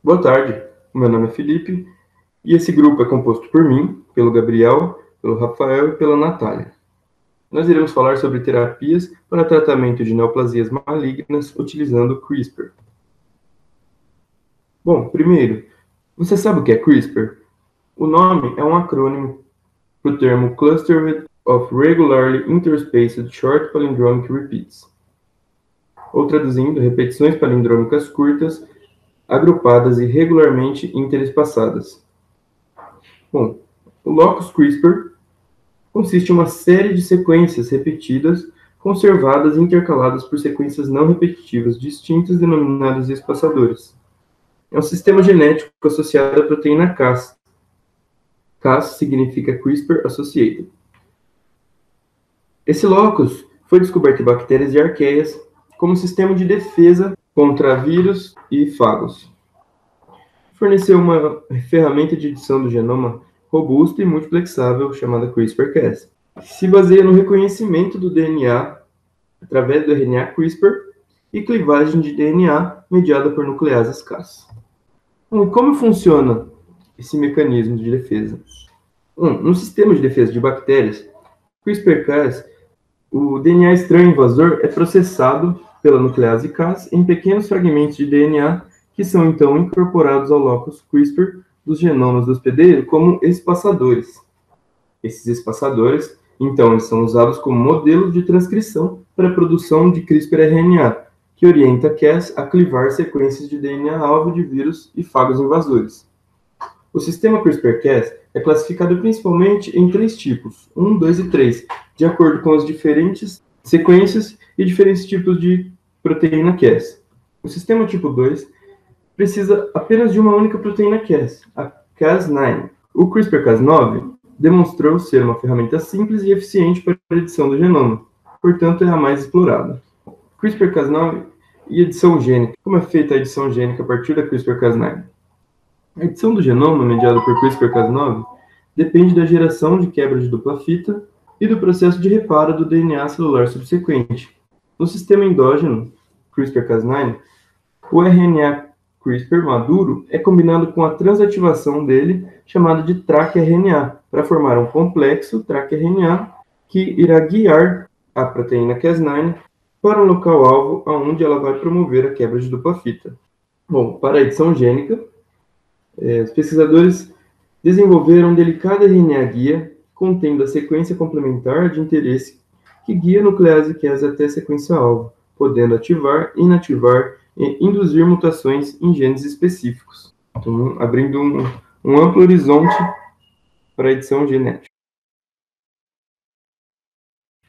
Boa tarde, o meu nome é Felipe e esse grupo é composto por mim, pelo Gabriel, pelo Rafael e pela Natália. Nós iremos falar sobre terapias para tratamento de neoplasias malignas utilizando CRISPR. Bom, primeiro, você sabe o que é CRISPR? O nome é um acrônimo para o termo Cluster of Regularly Interspaced Short Palindromic Repeats, ou traduzindo, repetições palindrômicas curtas, agrupadas e regularmente interespaçadas. Bom, o locus CRISPR consiste em uma série de sequências repetidas, conservadas e intercaladas por sequências não repetitivas distintas denominadas espaçadores. É um sistema genético associado à proteína Cas. Cas significa CRISPR Associated. Esse locus foi descoberto em bactérias e arqueias como sistema de defesa contra vírus e fagos. Forneceu uma ferramenta de edição do genoma robusta e multiplexável chamada CRISPR-Cas. Se baseia no reconhecimento do DNA através do RNA CRISPR e clivagem de DNA mediada por nucleases Cas. Bom, como funciona esse mecanismo de defesa? No sistema de defesa de bactérias, CRISPR-Cas, o DNA estranho invasor é processado pela nuclease Cas em pequenos fragmentos de DNA que são então incorporados ao locus CRISPR dos genomas do hospedeiro como espaçadores. Esses espaçadores, então, eles são usados como modelos de transcrição para a produção de CRISPR-RNA, que orienta Cas a clivar sequências de DNA-alvo de vírus e fagos invasores. O sistema CRISPR-Cas é classificado principalmente em 3 tipos, 1, 2 e 3, de acordo com as diferentes sequências e diferentes tipos de proteína Cas. O sistema tipo 2 precisa apenas de uma única proteína Cas, a Cas9. O CRISPR-Cas9 demonstrou ser uma ferramenta simples e eficiente para a edição do genoma, portanto é a mais explorada. CRISPR-Cas9 e edição gênica. Como é feita a edição gênica a partir da CRISPR-Cas9? A edição do genoma mediada por CRISPR-Cas9 depende da geração de quebra de dupla fita e do processo de reparo do DNA celular subsequente. No sistema endógeno CRISPR-Cas9, o RNA CRISPR maduro é combinado com a transativação dele, chamada de trac-RNA, para formar um complexo trac-RNA que irá guiar a proteína Cas9 para um local-alvo onde ela vai promover a quebra de dupla fita. Bom, para a edição gênica, os pesquisadores desenvolveram um delicado RNA-guia contendo a sequência complementar de interesse que guia a nuclease Cas até a sequência-alvo, podendo ativar, inativar e induzir mutações em genes específicos. Então, abrindo um amplo horizonte para a edição genética.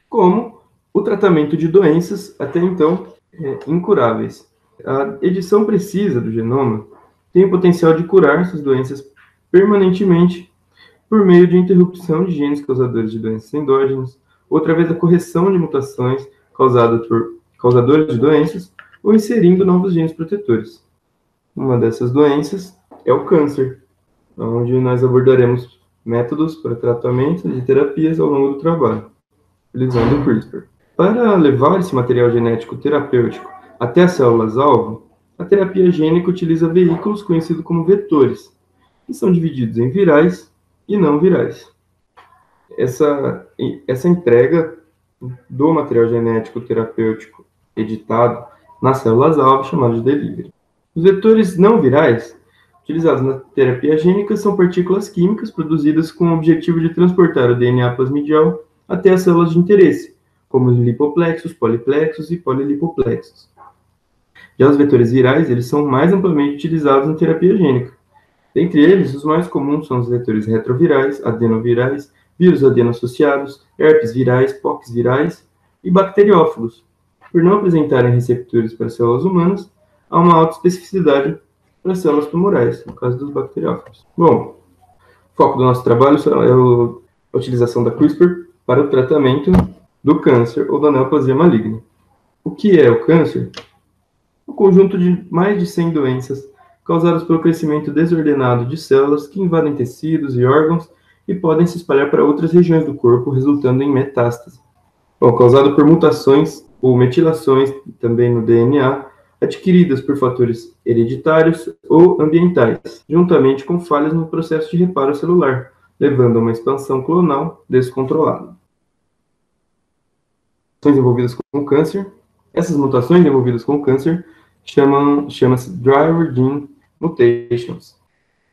Como o tratamento de doenças, até então, incuráveis. A edição precisa do genoma tem o potencial de curar essas doenças permanentemente por meio de interrupção de genes causadores de doenças endógenas, ou através da correção de mutações causadas por causadores de doenças, ou inserindo novos genes protetores. Uma dessas doenças é o câncer, onde nós abordaremos métodos para tratamento e terapias ao longo do trabalho, utilizando o CRISPR. Para levar esse material genético terapêutico até as células-alvo, a terapia gênica utiliza veículos conhecidos como vetores, que são divididos em virais e não virais. Essa entrega do material genético terapêutico editado nas células-alvo chamado de delivery. Os vetores não virais utilizados na terapia gênica são partículas químicas produzidas com o objetivo de transportar o DNA plasmidial até as células de interesse, como os lipoplexos, poliplexos e polilipoplexos. Já os vetores virais, eles são mais amplamente utilizados na terapia gênica. Dentre eles, os mais comuns são os vetores retrovirais, adenovirais, vírus adeno-associados, herpes virais, pox virais e bacteriófagos. Por não apresentarem receptores para células humanas, há uma alta especificidade para células tumorais, no caso dos bacteriófagos. Bom, o foco do nosso trabalho é a utilização da CRISPR para o tratamento do câncer ou da neoplasia maligna. O que é o câncer? Um conjunto de mais de 100 doenças causadas pelo crescimento desordenado de células que invadem tecidos e órgãos e podem se espalhar para outras regiões do corpo, resultando em metástase. Bom, causado por mutações ou metilações também no DNA adquiridas por fatores hereditários ou ambientais, juntamente com falhas no processo de reparo celular, levando a uma expansão clonal descontrolada. Envolvidas com câncer. Essas mutações envolvidas com câncer chama-se driver gene mutations.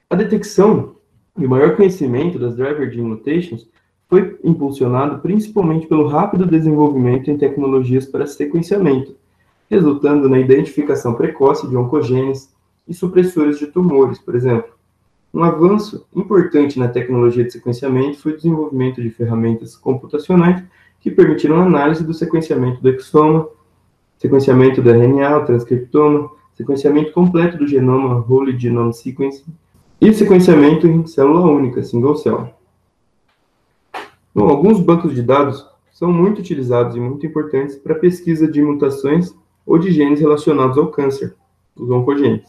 A detecção e o maior conhecimento das driver gene mutations foi impulsionado principalmente pelo rápido desenvolvimento em tecnologias para sequenciamento, resultando na identificação precoce de oncogenes e supressores de tumores, por exemplo. Um avanço importante na tecnologia de sequenciamento foi o desenvolvimento de ferramentas computacionais que permitiram a análise do sequenciamento do exoma, sequenciamento do RNA, o transcriptoma, sequenciamento completo do genoma, whole genome sequencing, e sequenciamento em célula única, single cell. Bom, alguns bancos de dados são muito utilizados e muito importantes para a pesquisa de mutações ou de genes relacionados ao câncer, os oncogenes.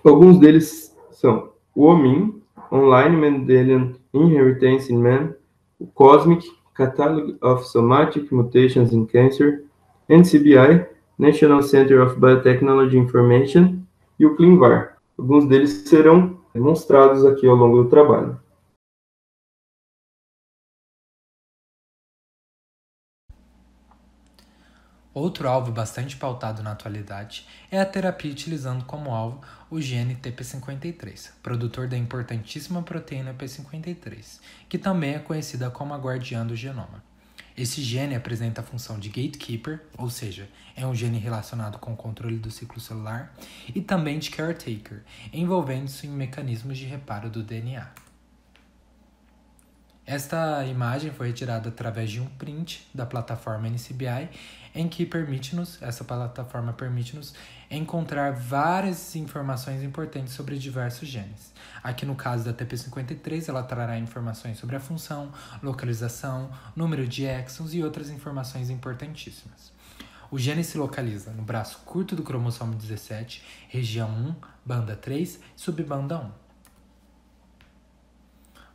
Alguns deles são o OMIM, Online Mendelian Inheritance in Man, o COSMIC, Catalog of Somatic Mutations in Cancer, NCBI, National Center of Biotechnology Information, e o ClinVar. Alguns deles serão demonstrados aqui ao longo do trabalho. Outro alvo bastante pautado na atualidade é a terapia utilizando como alvo o gene TP53, produtor da importantíssima proteína P53, que também é conhecida como a guardiã do genoma. Esse gene apresenta a função de gatekeeper, ou seja, é um gene relacionado com o controle do ciclo celular, e também de caretaker, envolvendo-se em mecanismos de reparo do DNA. Esta imagem foi retirada através de um print da plataforma NCBI, em que essa plataforma permite-nos encontrar várias informações importantes sobre diversos genes. Aqui no caso da TP53, ela trará informações sobre a função, localização, número de exons e outras informações importantíssimas. O gene se localiza no braço curto do cromossomo 17, região 1, banda 3, subbanda 1.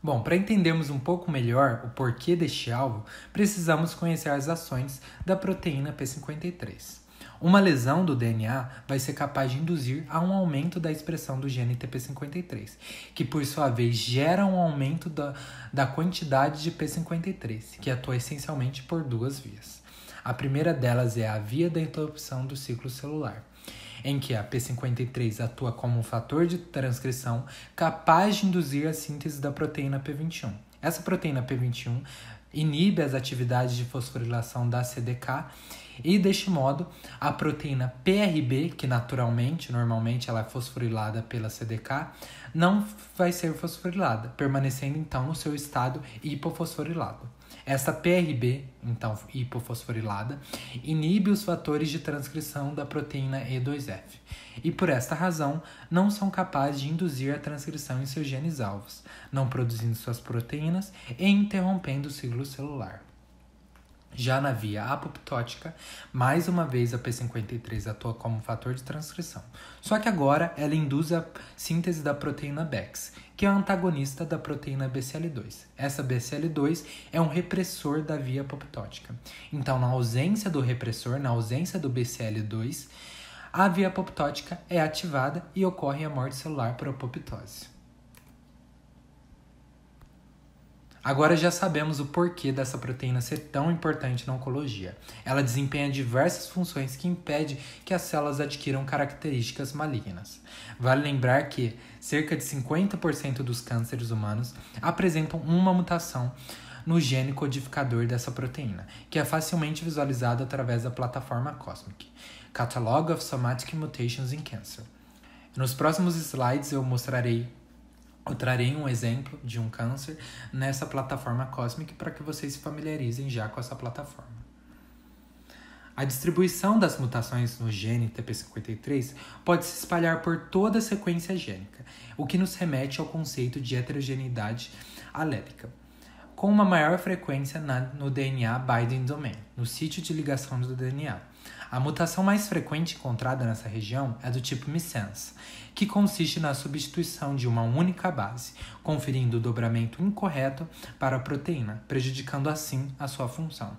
Bom, para entendermos um pouco melhor o porquê deste alvo, precisamos conhecer as ações da proteína P53. Uma lesão do DNA vai ser capaz de induzir a um aumento da expressão do gene TP53, que por sua vez gera um aumento da quantidade de P53, que atua essencialmente por duas vias. A primeira delas é a via da interrupção do ciclo celular, em que a P53 atua como um fator de transcrição capaz de induzir a síntese da proteína P21. Essa proteína P21 inibe as atividades de fosforilação da CDK e, deste modo, a proteína PRB, que normalmente ela é fosforilada pela CDK, não vai ser fosforilada, permanecendo então no seu estado hipofosforilado. Essa PRB, então hipofosforilada, inibe os fatores de transcrição da proteína E2F e, por esta razão, não são capazes de induzir a transcrição em seus genes alvos, não produzindo suas proteínas e interrompendo o ciclo celular. Já na via apoptótica, mais uma vez a P53 atua como fator de transcrição, só que agora ela induz a síntese da proteína BEX, que é a antagonista da proteína BCL2. Essa BCL2 é um repressor da via apoptótica. Então, na ausência do repressor, na ausência do BCL2, a via apoptótica é ativada e ocorre a morte celular por apoptose. Agora já sabemos o porquê dessa proteína ser tão importante na oncologia. Ela desempenha diversas funções que impedem que as células adquiram características malignas. Vale lembrar que cerca de 50% dos cânceres humanos apresentam uma mutação no gene codificador dessa proteína, que é facilmente visualizado através da plataforma COSMIC, Catalog of Somatic Mutations in Cancer. Nos próximos slides eu trarei um exemplo de um câncer nessa plataforma COSMIC para que vocês se familiarizem já com essa plataforma. A distribuição das mutações no gene TP53 pode se espalhar por toda a sequência gênica, o que nos remete ao conceito de heterogeneidade alélica, com uma maior frequência no DNA binding domain, no sítio de ligação do DNA. A mutação mais frequente encontrada nessa região é do tipo missense, que consiste na substituição de uma única base, conferindo o dobramento incorreto para a proteína, prejudicando assim a sua função.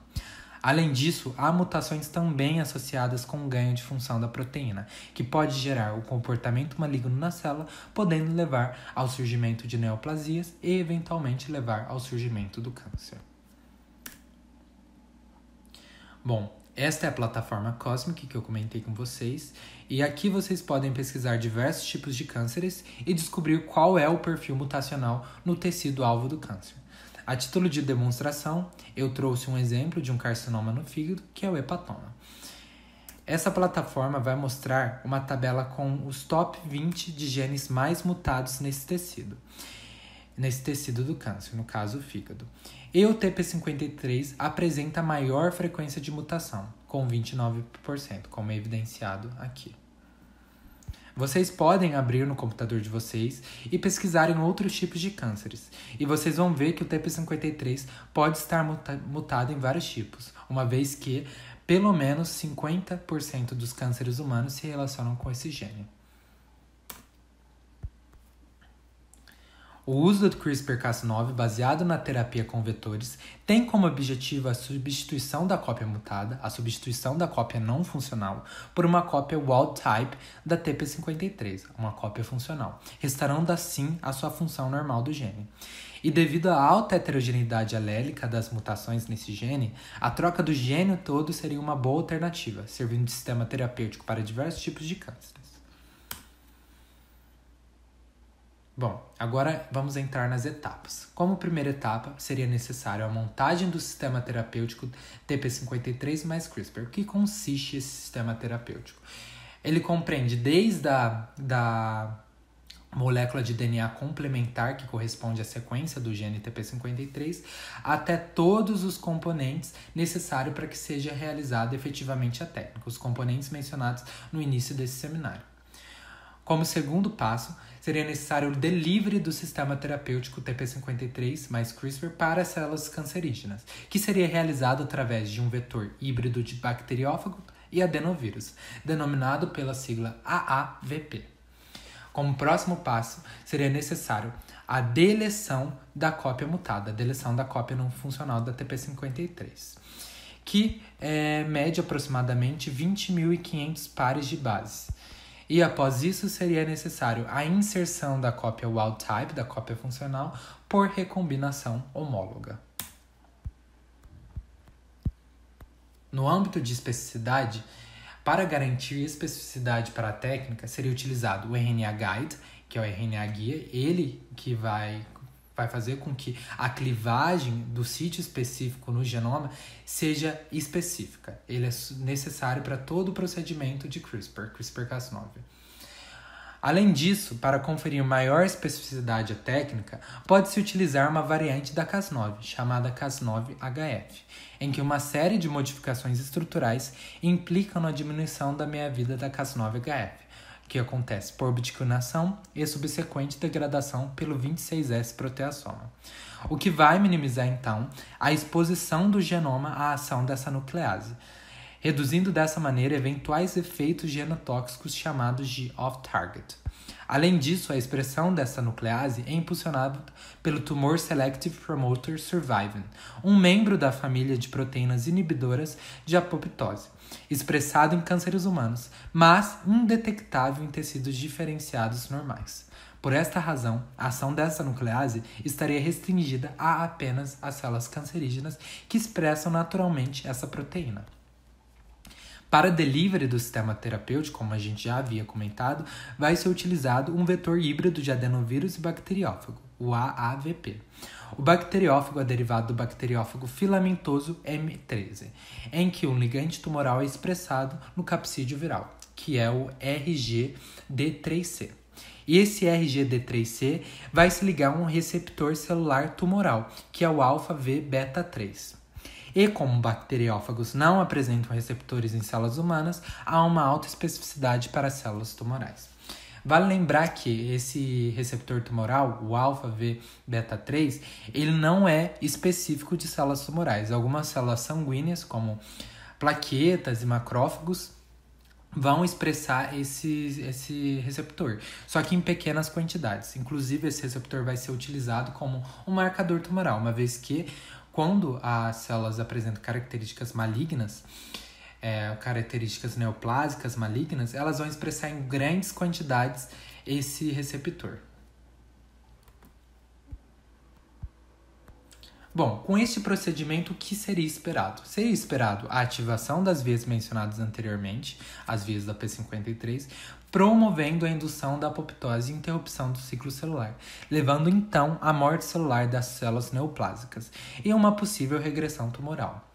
Além disso, há mutações também associadas com o ganho de função da proteína, que pode gerar o comportamento maligno na célula, podendo levar ao surgimento de neoplasias e, eventualmente, levar ao surgimento do câncer. Bom, esta é a plataforma Cosmic que eu comentei com vocês, e aqui vocês podem pesquisar diversos tipos de cânceres e descobrir qual é o perfil mutacional no tecido alvo do câncer. A título de demonstração, eu trouxe um exemplo de um carcinoma no fígado, que é o hepatoma. Essa plataforma vai mostrar uma tabela com os top 20 de genes mais mutados nesse tecido do câncer, no caso o fígado. E o TP53 apresenta maior frequência de mutação, com 29%, como é evidenciado aqui. Vocês podem abrir no computador de vocês e pesquisar em outros tipos de cânceres. E vocês vão ver que o TP53 pode estar mutado em vários tipos, uma vez que pelo menos 50% dos cânceres humanos se relacionam com esse gene. O uso do CRISPR-Cas9 baseado na terapia com vetores tem como objetivo a substituição da cópia mutada, a substituição da cópia não funcional, por uma cópia wild type da TP53, uma cópia funcional, restaurando assim a sua função normal do gene. E devido à alta heterogeneidade alélica das mutações nesse gene, a troca do gene todo seria uma boa alternativa, servindo de sistema terapêutico para diversos tipos de cânceres. Bom, agora vamos entrar nas etapas. Como primeira etapa, seria necessário a montagem do sistema terapêutico TP53 mais CRISPR. O que consiste esse sistema terapêutico? Ele compreende desde a molécula de DNA complementar, que corresponde à sequência do gene TP53, até todos os componentes necessários para que seja realizada efetivamente a técnica, os componentes mencionados no início desse seminário. Como segundo passo, seria necessário o delivery do sistema terapêutico TP53 mais CRISPR para as células cancerígenas, que seria realizado através de um vetor híbrido de bacteriófago e adenovírus, denominado pela sigla AAVP. Como próximo passo, seria necessário a deleção da cópia mutada, a deleção da cópia não funcional da TP53, que mede aproximadamente 20.500 pares de bases. E após isso, seria necessário a inserção da cópia wild type, da cópia funcional, por recombinação homóloga. No âmbito de especificidade, para garantir especificidade para a técnica, seria utilizado o RNA Guide, que é o RNA guia, ele que vai fazer com que a clivagem do sítio específico no genoma seja específica. Ele é necessário para todo o procedimento de CRISPR-Cas9. Além disso, para conferir maior especificidade à técnica, pode-se utilizar uma variante da Cas9, chamada Cas9-HF, em que uma série de modificações estruturais implicam na diminuição da meia-vida da Cas9-HF, que acontece por biticlinação e subsequente degradação pelo 26S proteassoma, o que vai minimizar, então, a exposição do genoma à ação dessa nuclease, reduzindo dessa maneira eventuais efeitos genotóxicos chamados de off-target. Além disso, a expressão dessa nuclease é impulsionada pelo Tumor Selective Promoter Survivin, um membro da família de proteínas inibidoras de apoptose, expressado em cânceres humanos, mas indetectável em tecidos diferenciados normais. Por esta razão, a ação dessa nuclease estaria restringida a apenas as células cancerígenas que expressam naturalmente essa proteína. Para delivery do sistema terapêutico, como a gente já havia comentado, vai ser utilizado um vetor híbrido de adenovírus e bacteriófago, o AAVP. O bacteriófago é derivado do bacteriófago filamentoso M13, em que um ligante tumoral é expressado no capsídeo viral, que é o RGD3C. E esse RGD3C vai se ligar a um receptor celular tumoral, que é o alfa-V beta-3. E como bacteriófagos não apresentam receptores em células humanas, há uma alta especificidade para células tumorais. Vale lembrar que esse receptor tumoral, o alfa-V beta-3, ele não é específico de células tumorais. Algumas células sanguíneas, como plaquetas e macrófagos, vão expressar esse receptor, só que em pequenas quantidades. Inclusive, esse receptor vai ser utilizado como um marcador tumoral, uma vez que Quando as células apresentam características malignas, características neoplásicas malignas, elas vão expressar em grandes quantidades esse receptor. Bom, com este procedimento, o que seria esperado? Seria esperado a ativação das vias mencionadas anteriormente, as vias da P53, promovendo a indução da apoptose e interrupção do ciclo celular, levando então à morte celular das células neoplásicas e uma possível regressão tumoral.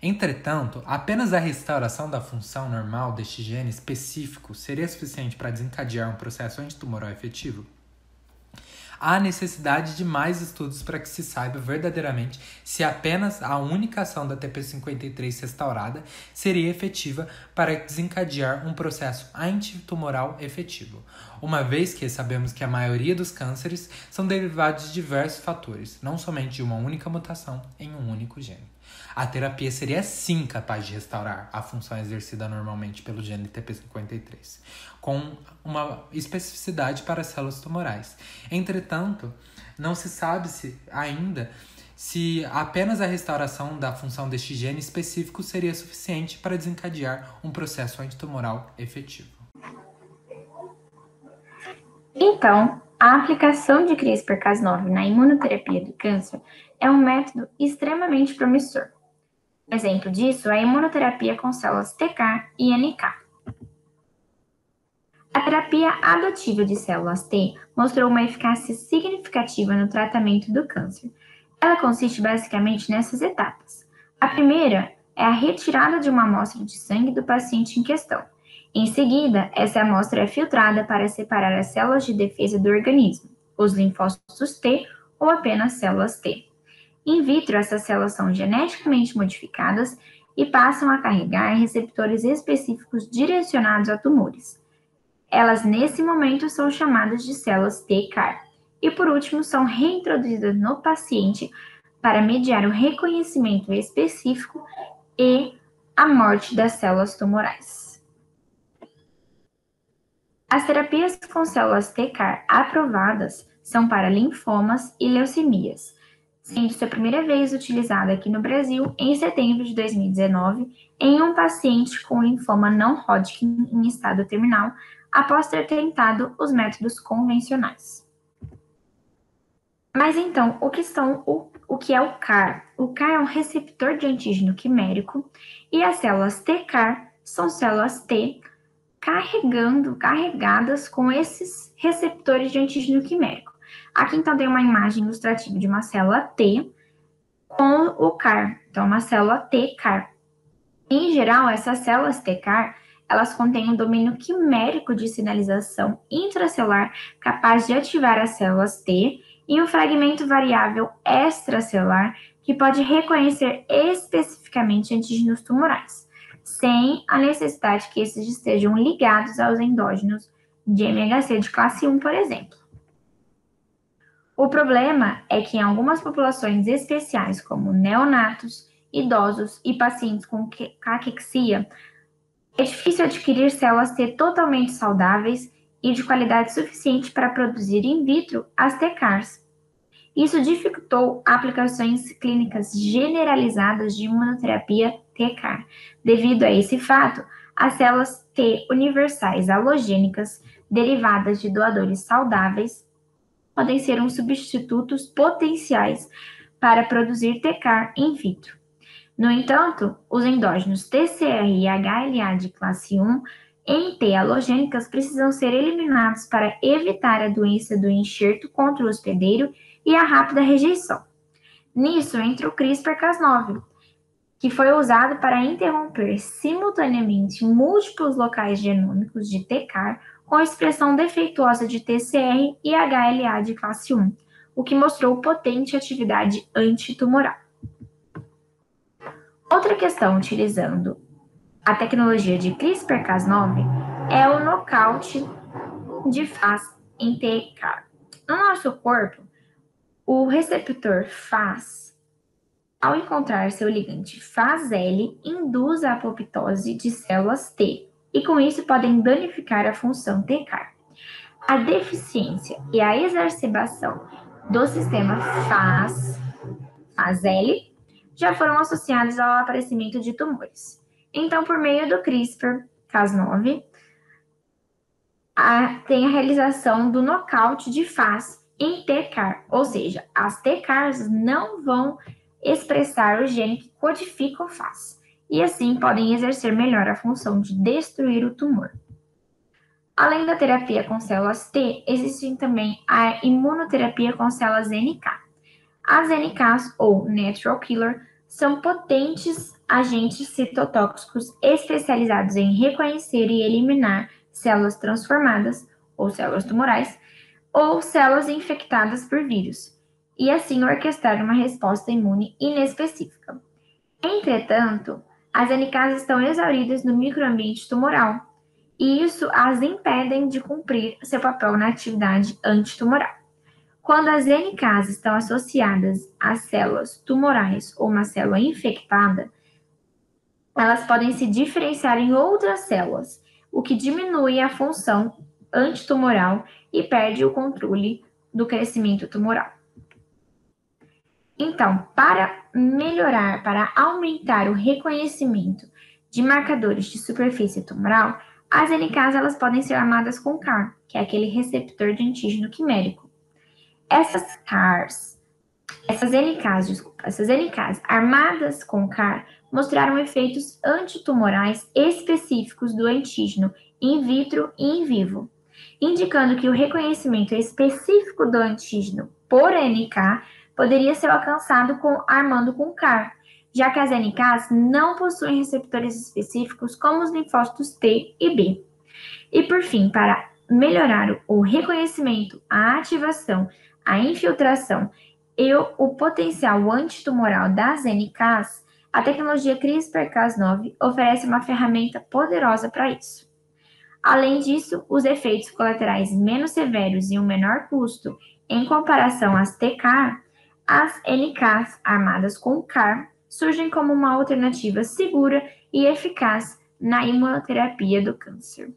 Entretanto, apenas a restauração da função normal deste gene específico seria suficiente para desencadear um processo antitumoral efetivo? Há necessidade de mais estudos para que se saiba verdadeiramente se apenas a única ação da TP53 restaurada seria efetiva para desencadear um processo antitumoral efetivo, uma vez que sabemos que a maioria dos cânceres são derivados de diversos fatores, não somente de uma única mutação em um único gene. A terapia seria sim capaz de restaurar a função exercida normalmente pelo gene TP53, com uma especificidade para células tumorais. Entretanto, não se sabe ainda se apenas a restauração da função deste gene específico seria suficiente para desencadear um processo antitumoral efetivo. Então, a aplicação de CRISPR-Cas9 na imunoterapia do câncer é um método extremamente promissor. Exemplo disso é a imunoterapia com células TCAR e NK. A terapia adotiva de células T mostrou uma eficácia significativa no tratamento do câncer. Ela consiste basicamente nessas etapas. A primeira é a retirada de uma amostra de sangue do paciente em questão. Em seguida, essa amostra é filtrada para separar as células de defesa do organismo, os linfócitos T ou apenas células T. In vitro, essas células são geneticamente modificadas e passam a carregar receptores específicos direcionados a tumores. Elas, nesse momento, são chamadas de células T-CAR. E, por último, são reintroduzidas no paciente para mediar o reconhecimento específico e a morte das células tumorais. As terapias com células T-CAR aprovadas são para linfomas e leucemias, sendo sua primeira vez utilizada aqui no Brasil em setembro de 2019 em um paciente com linfoma não Hodgkin em estado terminal, após ter tentado os métodos convencionais. Mas então, o que é o CAR? O CAR é um receptor de antígeno quimérico e as células T-CAR são células T carregadas com esses receptores de antígeno quimérico. Aqui, então, tem uma imagem ilustrativa de uma célula T com o CAR. Então, uma célula T-CAR. Em geral, essas células T-CAR, elas contêm um domínio quimérico de sinalização intracelular capaz de ativar as células T e um fragmento variável extracelular que pode reconhecer especificamente antígenos tumorais, sem a necessidade que esses estejam ligados aos endógenos de MHC de classe 1, por exemplo. O problema é que em algumas populações especiais, como neonatos, idosos e pacientes com caquexia, é difícil adquirir células T totalmente saudáveis e de qualidade suficiente para produzir in vitro as T-CARs. Isso dificultou aplicações clínicas generalizadas de imunoterapia T-CAR. Devido a esse fato, as células T universais halogênicas, derivadas de doadores saudáveis, podem ser substitutos potenciais para produzir T-CAR in vitro. No entanto, os endógenos TCR e HLA de classe 1 em T halogênicas precisam ser eliminados para evitar a doença do enxerto contra o hospedeiro e a rápida rejeição. Nisso entra o CRISPR-Cas9, que foi usado para interromper simultaneamente múltiplos locais genômicos de T-CAR com expressão defeituosa de TCR e HLA de classe 1, o que mostrou potente atividade antitumoral. Outra questão utilizando a tecnologia de CRISPR-Cas9 é o nocaute de Fas em T-CAR. No nosso corpo, o receptor Fas, ao encontrar seu ligante Fas-L, induz a apoptose de células T, e com isso podem danificar a função T-CAR. A deficiência e a exacerbação do sistema Fas-L já foram associadas ao aparecimento de tumores. Então, por meio do CRISPR-Cas9, tem a realização do nocaute de faz em T-CAR, ou seja, as T-CARs não vão expressar o gene que codifica o faz, e assim podem exercer melhor a função de destruir o tumor. Além da terapia com células T, existe também a imunoterapia com células NK. As NKs, ou Natural Killer, são potentes agentes citotóxicos especializados em reconhecer e eliminar células transformadas, ou células tumorais, ou células infectadas por vírus, e assim orquestrar uma resposta imune inespecífica. Entretanto, as NKs estão exauridas no microambiente tumoral, e isso as impedem de cumprir seu papel na atividade antitumoral. Quando as NKs estão associadas a células tumorais ou uma célula infectada, elas podem se diferenciar em outras células, o que diminui a função antitumoral e perde o controle do crescimento tumoral. Então, para aumentar o reconhecimento de marcadores de superfície tumoral, as NKs elas podem ser armadas com CAR, que é aquele receptor de antígeno quimérico. Essas NKs armadas com CAR mostraram efeitos antitumorais específicos do antígeno in vitro e in vivo, indicando que o reconhecimento específico do antígeno por NK poderia ser alcançado armando com CAR, já que as NKs não possuem receptores específicos como os linfócitos T e B. E por fim, para melhorar o reconhecimento, a ativação, a infiltração e o potencial antitumoral das NKs, a tecnologia CRISPR-Cas9 oferece uma ferramenta poderosa para isso. Além disso, os efeitos colaterais menos severos e um menor custo em comparação às TCAR, as NKs armadas com CAR surgem como uma alternativa segura e eficaz na imunoterapia do câncer.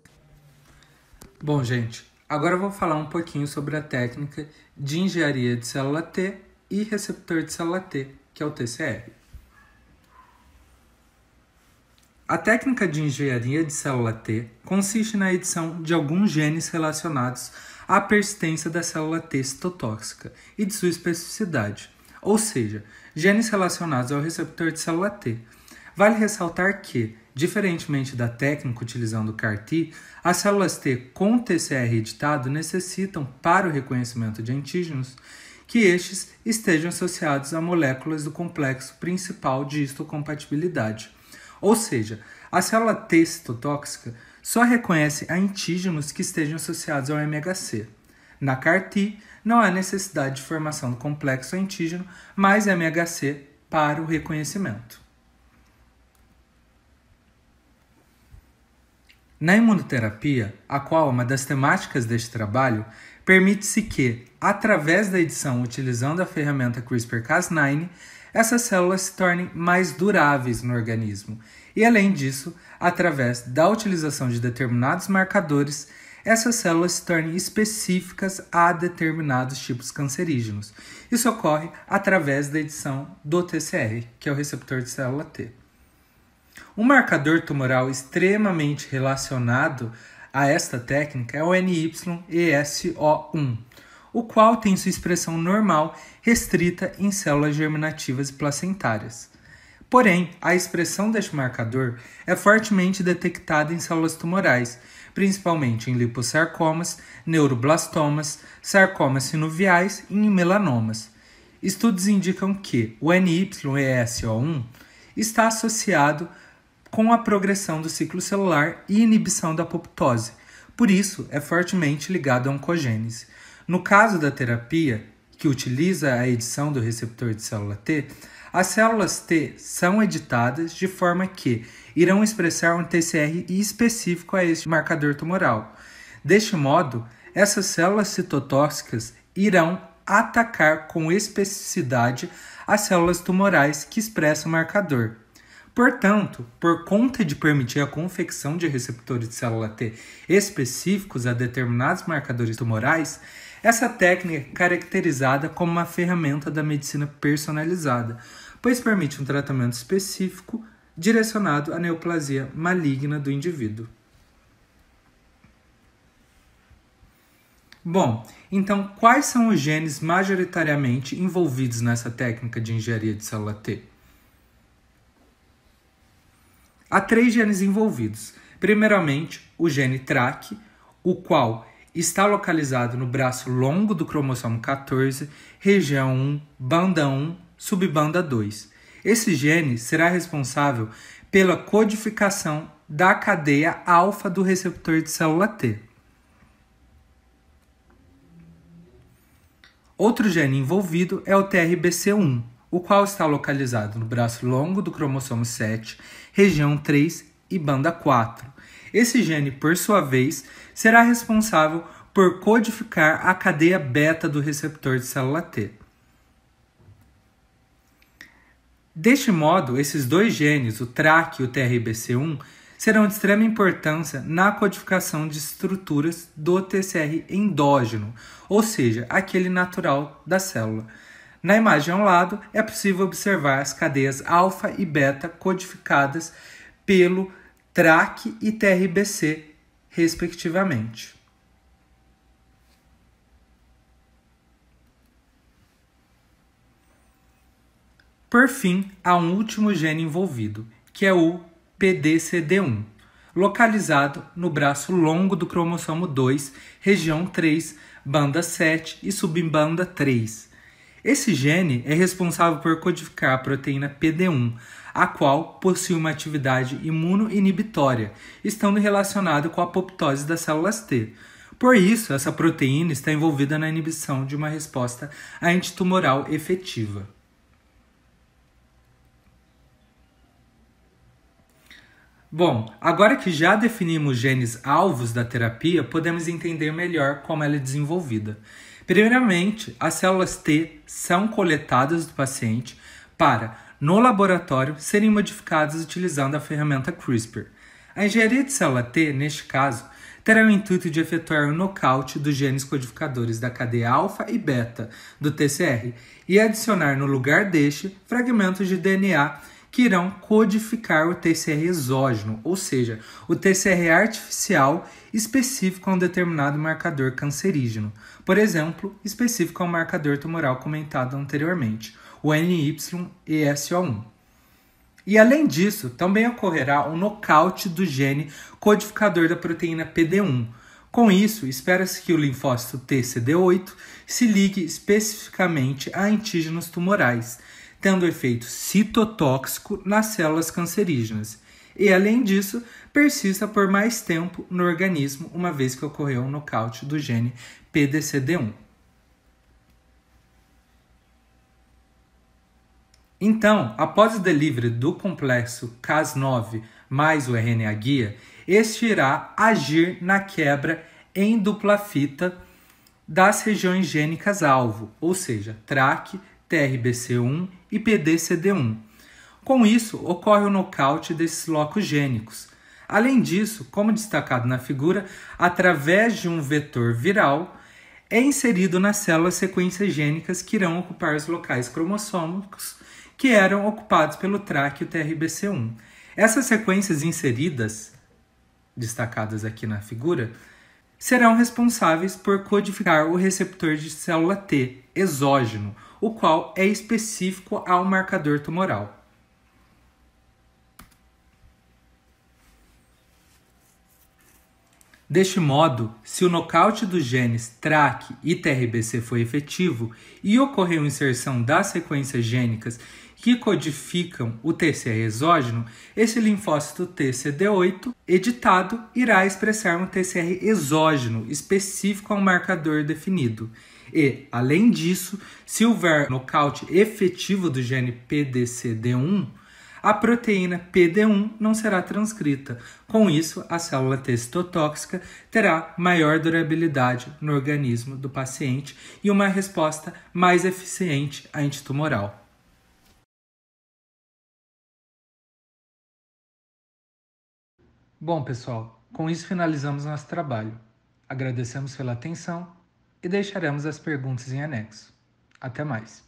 Bom, gente, agora eu vou falar um pouquinho sobre a técnica de engenharia de célula T e receptor de célula T, que é o TCR. A técnica de engenharia de célula T consiste na edição de alguns genes relacionados à persistência da célula T citotóxica e de sua especificidade, ou seja, genes relacionados ao receptor de célula T. Vale ressaltar que, diferentemente da técnica utilizando o CAR-T, as células T com TCR editado necessitam, para o reconhecimento de antígenos, que estes estejam associados a moléculas do complexo principal de histocompatibilidade. Ou seja, a célula T citotóxica só reconhece antígenos que estejam associados ao MHC. Na CAR-T, não há necessidade de formação do complexo antígeno mais MHC para o reconhecimento. Na imunoterapia, a qual é uma das temáticas deste trabalho, permite-se que, através da edição utilizando a ferramenta CRISPR-Cas9, essas células se tornem mais duráveis no organismo e, além disso, através da utilização de determinados marcadores, essas células se tornem específicas a determinados tipos cancerígenos. Isso ocorre através da edição do TCR, que é o receptor de célula T. Um marcador tumoral extremamente relacionado a esta técnica é o NY-ESO1, o qual tem sua expressão normal restrita em células germinativas e placentárias. Porém, a expressão deste marcador é fortemente detectada em células tumorais, principalmente em liposarcomas, neuroblastomas, sarcomas sinoviais e em melanomas. Estudos indicam que o NY-ESO1 está associado com a progressão do ciclo celular e inibição da apoptose, por isso é fortemente ligado à oncogênese. No caso da terapia, que utiliza a edição do receptor de célula T, as células T são editadas de forma que irão expressar um TCR específico a este marcador tumoral. Deste modo, essas células citotóxicas irão atacar com especificidade as células tumorais que expressam o marcador. Portanto, por conta de permitir a confecção de receptores de célula T específicos a determinados marcadores tumorais, essa técnica é caracterizada como uma ferramenta da medicina personalizada, pois permite um tratamento específico direcionado à neoplasia maligna do indivíduo. Bom, então quais são os genes majoritariamente envolvidos nessa técnica de engenharia de célula T? Há 3 genes envolvidos. Primeiramente, o gene TRAC, o qual está localizado no braço longo do cromossomo 14, região 1, banda 1, subbanda 2. Esse gene será responsável pela codificação da cadeia alfa do receptor de célula T. Outro gene envolvido é o TRBC1, o qual está localizado no braço longo do cromossomo 7, região 3 e banda 4. Esse gene, por sua vez, será responsável por codificar a cadeia beta do receptor de célula T. Deste modo, esses 2 genes, o TRAC e o TRBC1, serão de extrema importância na codificação de estruturas do TCR endógeno, ou seja, aquele natural da célula. Na imagem ao lado, é possível observar as cadeias alfa e beta codificadas pelo TRAC e TRBC, respectivamente. Por fim, há um último gene envolvido, que é o PDCD1, localizado no braço longo do cromossomo 2, região 3, banda 7 e subbanda 3. Esse gene é responsável por codificar a proteína PD1, a qual possui uma atividade imunoinibitória, estando relacionado com a apoptose das células T. Por isso, essa proteína está envolvida na inibição de uma resposta antitumoral efetiva. Bom, agora que já definimos genes alvos da terapia, podemos entender melhor como ela é desenvolvida. Primeiramente, as células T são coletadas do paciente para, no laboratório, serem modificadas utilizando a ferramenta CRISPR. A engenharia de célula T, neste caso, terá o intuito de efetuar o nocaute dos genes codificadores da cadeia alfa e beta do TCR e adicionar no lugar deste fragmentos de DNA que irão codificar o TCR exógeno, ou seja, o TCR artificial específico a um determinado marcador cancerígeno, por exemplo, específico ao marcador tumoral comentado anteriormente, o NY-ESO1. E além disso, também ocorrerá um nocaute do gene codificador da proteína PD1. Com isso, espera-se que o linfócito TCD8 se ligue especificamente a antígenos tumorais, tendo efeito citotóxico nas células cancerígenas. E, além disso, persista por mais tempo no organismo, uma vez que ocorreu um nocaute do gene PDCD1. Então, após o delivery do complexo Cas9 mais o RNA guia, este irá agir na quebra em dupla fita das regiões gênicas alvo, ou seja, TRAC, TRBC1 e PDCD1. Com isso, ocorre o nocaute desses locos gênicos. Além disso, como destacado na figura, através de um vetor viral, é inserido nas células sequências gênicas que irão ocupar os locais cromossômicos que eram ocupados pelo TRAC e o TRBC1. Essas sequências inseridas, destacadas aqui na figura, serão responsáveis por codificar o receptor de célula T exógeno, o qual é específico ao marcador tumoral. Deste modo, se o nocaute dos genes TRAC e TRBC foi efetivo e ocorreu inserção das sequências gênicas que codificam o TCR exógeno, esse linfócito TCD8 editado irá expressar um TCR exógeno específico ao marcador definido. E, além disso, se houver nocaute efetivo do gene PDCD1, a proteína PD1 não será transcrita. Com isso, a célula T citotóxica terá maior durabilidade no organismo do paciente e uma resposta mais eficiente antitumoral. Bom, pessoal, com isso finalizamos nosso trabalho. Agradecemos pela atenção e deixaremos as perguntas em anexo. Até mais!